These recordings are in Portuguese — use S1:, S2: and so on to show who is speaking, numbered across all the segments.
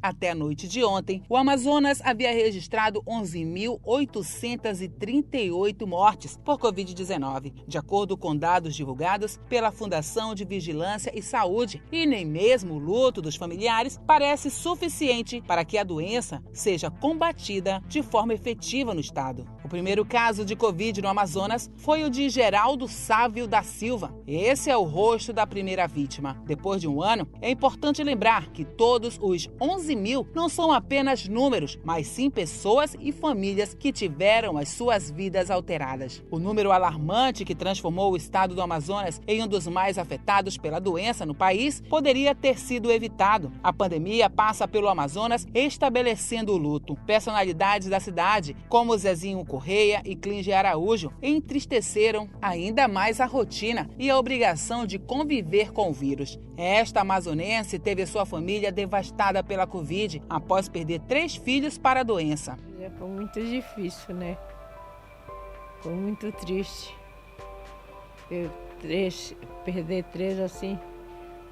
S1: Até a noite de ontem, o Amazonas havia registrado 11.838 mortes por Covid-19, de acordo com dados divulgados pela Fundação de Vigilância e Saúde. E nem mesmo o luto dos familiares parece suficiente para que a doença seja combatida de forma efetiva no estado. O primeiro caso de Covid no Amazonas foi o de Geraldo Sávio da Silva. Esse é o rosto da primeira vítima. Depois de um ano, é importante lembrar que todos os 11 mil não são apenas números, mas sim pessoas e famílias que tiveram as suas vidas alteradas. O número alarmante que transformou o estado do Amazonas em um dos mais afetados pela doença no país poderia ter sido evitado. A pandemia passa pelo Amazonas estabelecendo o luto. Personalidades da cidade, como Zezinho Correia e Clínge Araújo, entristeceram ainda mais a rotina e a obrigação de conviver com o vírus. Esta amazonense teve sua família devastada pela Covid após perder 3 filhos para a doença.
S2: Foi muito difícil, né? Foi muito triste. Perder 3 assim,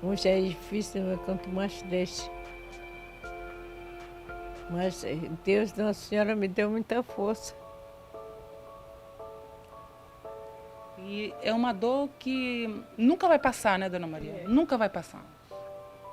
S2: um já é difícil, mas quanto mais 3. Mas Deus, Nossa Senhora, me deu muita força.
S1: E é uma dor que nunca vai passar, né, Dona Maria? Nunca vai passar.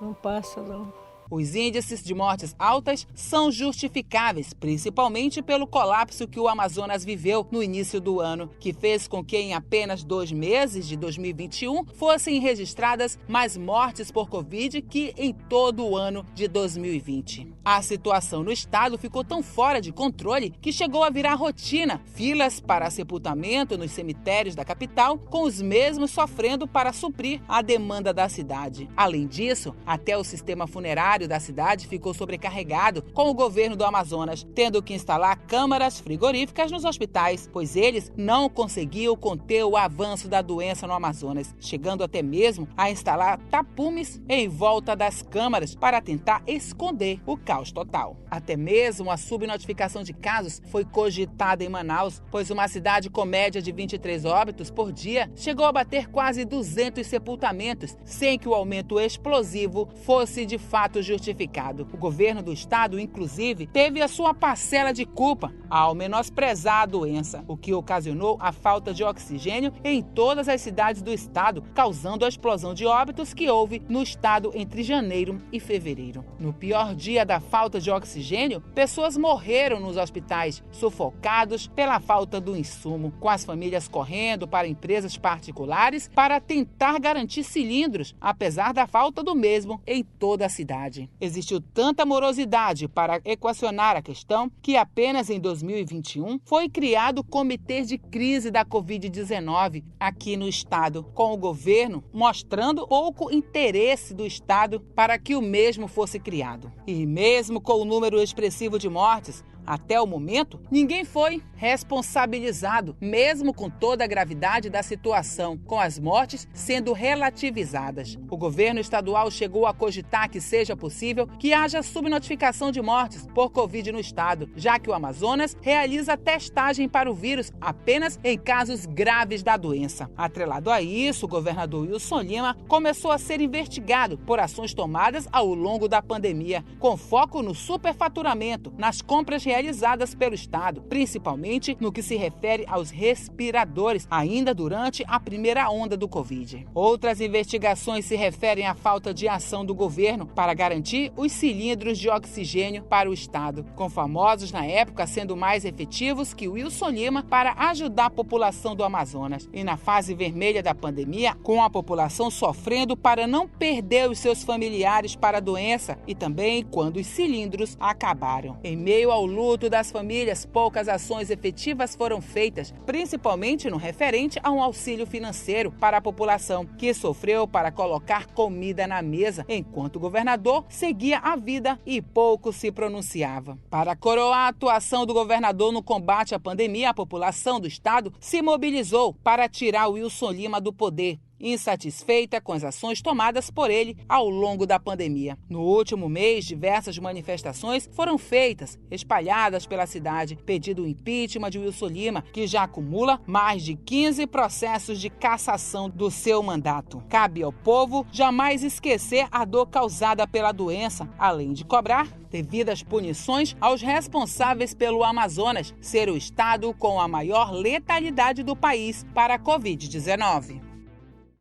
S2: Não passa, não.
S1: Os índices de mortes altas são justificáveis, principalmente pelo colapso que o Amazonas viveu no início do ano, que fez com que em apenas 2 meses de 2021 fossem registradas mais mortes por Covid que em todo o ano de 2020. A situação no estado ficou tão fora de controle que chegou a virar rotina. Filas para sepultamento nos cemitérios da capital, com os mesmos sofrendo para suprir a demanda da cidade. Além disso, até o sistema funerário da cidade ficou sobrecarregado, com o governo do Amazonas tendo que instalar câmaras frigoríficas nos hospitais, pois eles não conseguiam conter o avanço da doença no Amazonas, chegando até mesmo a instalar tapumes em volta das câmaras para tentar esconder o caos total. Até mesmo a subnotificação de casos foi cogitada em Manaus, pois uma cidade com média de 23 óbitos por dia chegou a bater quase 200 sepultamentos, sem que o aumento explosivo fosse de fato justificado. O governo do estado, inclusive, teve a sua parcela de culpa ao menosprezar a doença, o que ocasionou a falta de oxigênio em todas as cidades do estado, causando a explosão de óbitos que houve no estado entre janeiro e fevereiro. No pior dia da falta de oxigênio, pessoas morreram nos hospitais, sufocados pela falta do insumo, com as famílias correndo para empresas particulares para tentar garantir cilindros, apesar da falta do mesmo em toda a cidade. Existiu tanta morosidade para equacionar a questão que apenas em 2021 foi criado o Comitê de Crise da Covid-19 aqui no estado, com o governo mostrando pouco interesse do estado para que o mesmo fosse criado. E mesmo com o número expressivo de mortes, até o momento, ninguém foi responsabilizado, mesmo com toda a gravidade da situação, com as mortes sendo relativizadas. O governo estadual chegou a cogitar que seja possível que haja subnotificação de mortes por Covid no estado, já que o Amazonas realiza testagem para o vírus apenas em casos graves da doença. Atrelado a isso, o governador Wilson Lima começou a ser investigado por ações tomadas ao longo da pandemia, com foco no superfaturamento, nas compras realizadas pelo estado, principalmente no que se refere aos respiradores, ainda durante a primeira onda do Covid. Outras investigações se referem à falta de ação do governo para garantir os cilindros de oxigênio para o estado, com famosos na época sendo mais efetivos que Wilson Lima para ajudar a população do Amazonas. E na fase vermelha da pandemia, com a população sofrendo para não perder os seus familiares para a doença e também quando os cilindros acabaram. Em meio ao luto das famílias, poucas ações efetivas foram feitas, principalmente no referente a um auxílio financeiro para a população, que sofreu para colocar comida na mesa, enquanto o governador seguia a vida e pouco se pronunciava. Para coroar a atuação do governador no combate à pandemia, a população do estado se mobilizou para tirar Wilson Lima do poder insatisfeita com as ações tomadas por ele ao longo da pandemia. No último mês, diversas manifestações foram feitas, espalhadas pela cidade, pedindo o impeachment de Wilson Lima, que já acumula mais de 15 processos de cassação do seu mandato. Cabe ao povo jamais esquecer a dor causada pela doença, além de cobrar devidas punições aos responsáveis pelo Amazonas ser o estado com a maior letalidade do país para a Covid-19.